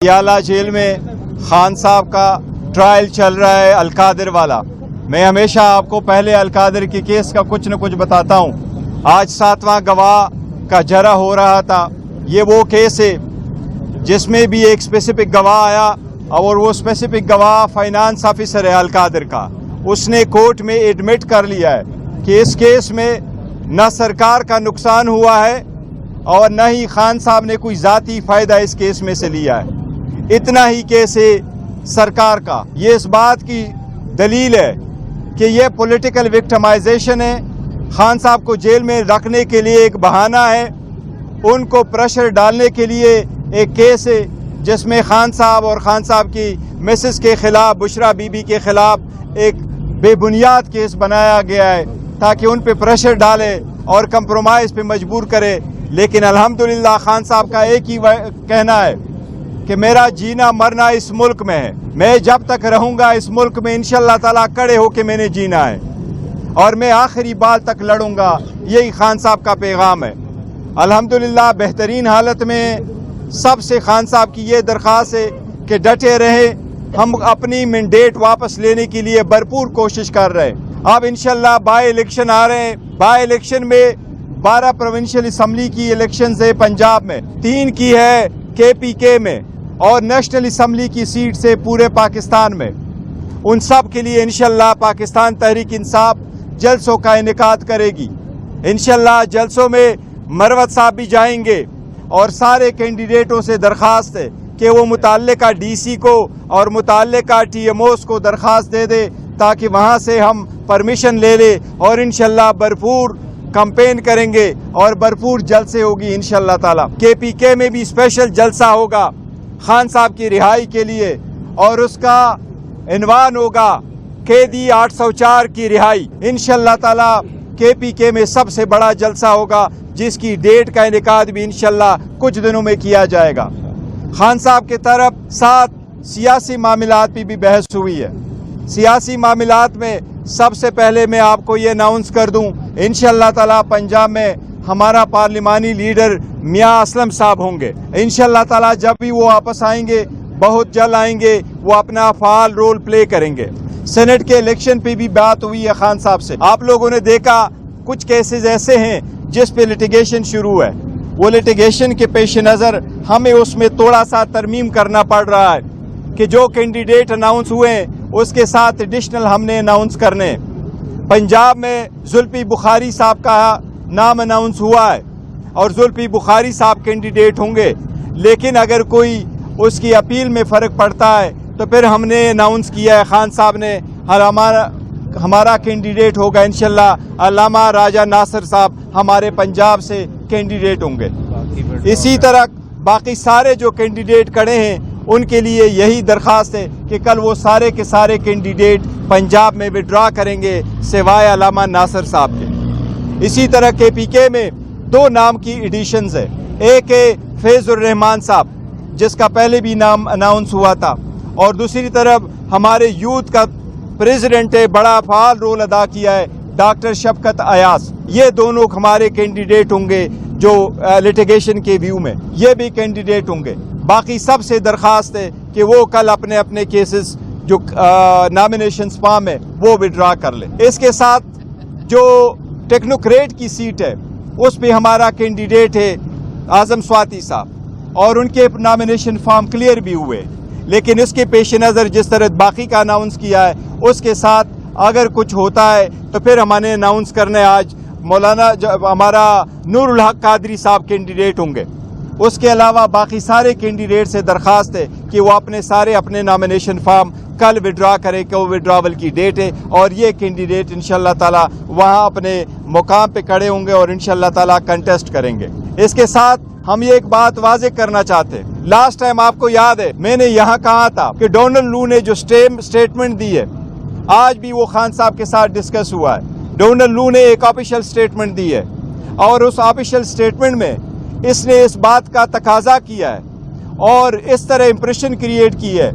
Patiala jail में खान साहब का ट्रायल चल रहा है अलकादिर वाला। मैं हमेशा आपको पहले अलकादिर के केस का कुछ न कुछ बताता हूँ। आज 7वां गवाह का जरा हो रहा था। ये वो केस है जिसमें भी एक स्पेसिफिक गवाह आया और वो स्पेसिफिक गवाह फाइनेंस ऑफिसर है अलकादिर का। उसने कोर्ट में एडमिट कर लिया है कि इस केस में न सरकार का नुकसान हुआ है और न ही खान साहब ने कोई ज़ाती फ़ायदा इस केस में से लिया है। इतना ही केस है सरकार का। ये इस बात की दलील है कि ये पॉलिटिकल विक्टिमाइजेशन है। खान साहब को जेल में रखने के लिए एक बहाना है, उनको प्रेशर डालने के लिए एक केस है जिसमें खान साहब और खान साहब की मिसेस के ख़िलाफ़, बुशरा बीबी के ख़िलाफ़ एक बेबुनियाद केस बनाया गया है ताकि उन पे प्रेशर डाले और कंप्रोमाइज़ पे मजबूर करे। लेकिन अल्हम्दुलिल्लाह खान साहब का एक ही कहना है कि मेरा जीना मरना इस मुल्क में है। मैं जब तक रहूँगा इस मुल्क में इंशाअल्लाह ताला खड़े होके मैंने जीना है और मैं आखिरी बाल तक लड़ूंगा। यही खान साहब का पैगाम है। अल्हम्दुलिल्लाह बेहतरीन हालत में सबसे खान साहब की ये दरख्वास्त है कि डटे रहें। हम अपनी मैंडेट वापस लेने के लिए भरपूर कोशिश कर रहे हैं। अब इंशाअल्लाह बाई इलेक्शन आ रहे हैं। बाई इलेक्शन में 12 प्रोविंशियल असम्बली की इलेक्शन है पंजाब में, 3 की है KPK में और नेशनल असम्बली की सीट से पूरे पाकिस्तान में। उन सब के लिए इंशाअल्लाह पाकिस्तान तहरीक इंसाफ जलसों का इनेकाद करेगी। इंशाअल्लाह जलसों में मरवत साहब भी जाएंगे और सारे कैंडिडेटों से दरख्वास्त है कि वो मुताल्लिका DC को और मुताल्लिका TMOs को दरख्वास्त दे दे ताकि वहाँ से हम परमिशन ले ले और इंशाअल्लाह भरपूर कैंपेन करेंगे और भरपूर जलसे होगी इंशाअल्लाह ताला। KPK में भी स्पेशल जलसा होगा खान साहब की रिहाई के लिए और उसका इन्वान होगा कैदी 804 की रिहाई। इंशाअल्लाह ताला KPK में सबसे बड़ा जलसा होगा जिसकी डेट का इनेकाद भी इंशाअल्लाह कुछ दिनों में किया जाएगा। खान साहब के तरफ साथ सियासी मामलात भी बहस हुई है। सियासी मामलात में सबसे पहले मैं आपको ये अनाउंस कर दूं, इंशाअल्लाह ताला पंजाब में हमारा पार्लिमानी लीडर मियां असलम साहब होंगे। इंशाअल्लाह ताला जब भी वो वापस आएंगे, बहुत जल्द आएंगे, वो अपना फाल रोल प्ले करेंगे। सेनेट के इलेक्शन पे भी बात हुई है खान साहब से। आप लोगों ने देखा कुछ केसेस ऐसे हैं जिस पे लिटिगेशन शुरू है। वो लिटिगेशन के पेश नज़र हमें उसमें थोड़ा सा तरमीम करना पड़ रहा है कि जो कैंडिडेट अनाउंस हुए उसके साथ एडिशनल हमने अनाउंस करने। पंजाब में जुल्फी बुखारी साहब का नाम अनाउंस हुआ है और जुल्फी बुखारी साहब कैंडिडेट होंगे, लेकिन अगर कोई उसकी अपील में फ़र्क पड़ता है तो फिर हमने अनाउंस किया है खान साहब ने हमारा कैंडिडेट होगा इंशाअल्लाह अल्लामा राजा नासिर साहब हमारे पंजाब से कैंडिडेट होंगे। इसी तरह बाकी सारे जो कैंडिडेट खड़े हैं उनके लिए यही दरख्वास्त है कि कल वो सारे के सारे कैंडिडेट पंजाब में विड्रा करेंगे सिवाय अल्लामा नासिर साहब के। इसी तरह KPK में 2 नाम की एडिशंस है। एक है फैजुर रहमान साहब जिसका पहले भी नाम अनाउंस हुआ था और दूसरी तरफ हमारे यूथ का प्रेसिडेंट है, बड़ा फाल रोल अदा किया है, डॉक्टर शफकत अयास। ये दोनों हमारे कैंडिडेट होंगे जो लिटिगेशन के व्यू में ये भी कैंडिडेट होंगे। बाकी सबसे दरख्वास्त है कि वो कल अपने अपने केसेस जो नॉमिनेशन फॉर्म है वो विड्रा कर ले। इसके साथ जो टेक्नोक्रेट की सीट है उस पे हमारा कैंडिडेट है आज़म स्वाति साहब और उनके नॉमिनेशन फॉर्म क्लियर भी हुए, लेकिन इसके पेश नज़र जिस तरह बाकी का अनाउंस किया है उसके साथ अगर कुछ होता है तो फिर हमने अनाउंस करने आज मौलाना हमारा नूरुल हक कादरी साहब कैंडिडेट होंगे। उसके अलावा बाकी सारे कैंडिडेट से दरख्वास्त है कि वो अपने नॉमिनेशन फॉर्म कल विड्रा करें कि वो विड्रावल की डेट है और ये कैंडिडेट इंशाअल्लाह ताला वहाँ अपने मुकाम पे खड़े होंगे और इंशाअल्लाह ताला कंटेस्ट करेंगे। इसके साथ हम ये एक बात वाज़ेह करना चाहते हैं। लास्ट टाइम आपको याद है मैंने यहाँ कहा था कि डोनाल्ड लू ने जो स्टेटमेंट दी है आज भी वो खान साहब के साथ डिस्कस हुआ है। डोनाल्ड लू ने एक ऑफिशियल स्टेटमेंट दी है और उस ऑफिशियल स्टेटमेंट में इसने इस बात का तकाजा किया है और इस तरह इंप्रेशन क्रिएट की है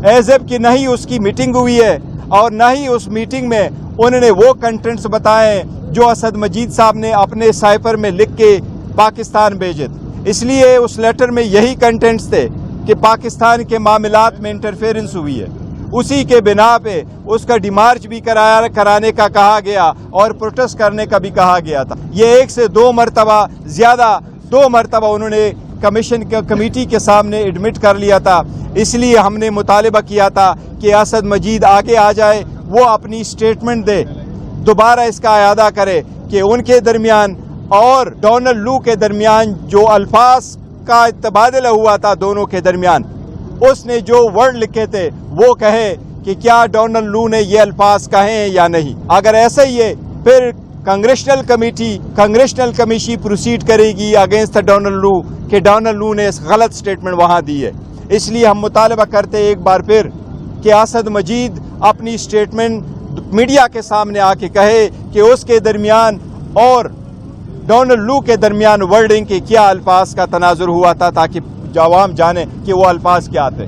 एज इफ कि नहीं उसकी मीटिंग हुई है और ना ही उस मीटिंग में उन्होंने वो कंटेंट्स बताए जो असद मजीद साहब ने अपने साइफर में लिख के पाकिस्तान भेजे। इसलिए उस लेटर में यही कंटेंट्स थे کہ پاکستان کے معاملات میں انٹرفیرنس ہوئی ہے، اسی کے بنا پہ اس کا ڈیمارچ بھی کرانے کا کہا گیا اور پروٹیسٹ کرنے کا بھی کہا گیا تھا۔ یہ 1 سے 2 مرتبہ زیادہ 2 مرتبہ انہوں نے کمیٹی کے سامنے ایڈمٹ کر لیا تھا۔ اس لیے ہم نے مطالبہ کیا تھا کہ اسد مجید آگے آ جائے، وہ اپنی سٹیٹمنٹ دے، دوبارہ اس کا اعادہ کرے کہ ان کے درمیان اور ڈونلڈ لو کے درمیان جو الفاظ کا تبادلہ ہوا تھا دونوں کے درمیان، اس نے جو ورڈ لکھے تھے وہ کہے کہ کیا ڈونلڈ لو نے یہ الفاظ کہے ہیں یا نہیں۔ اگر ایسا ہی ہے پھر کنگریشنل کمیشن پروسیڈ کرے گی اگینسٹ ڈونلڈ لو کہ ڈونلڈ لو نے غلط سٹیٹمنٹ وہاں دی ہے۔ اس لیے ہم مطالبہ کرتے ایک بار پھر کہ اسد مجید اپنی سٹیٹمنٹ میڈیا کے سامنے آ کے کہے کہ اس کے درمیان اور ڈونلڈ لو کے درمیان ورڈنگ کے کیا الفاظ کا تناظر ہوا تھا، تاکہ عوام جانے کہ وہ الفاظ کیا تھے۔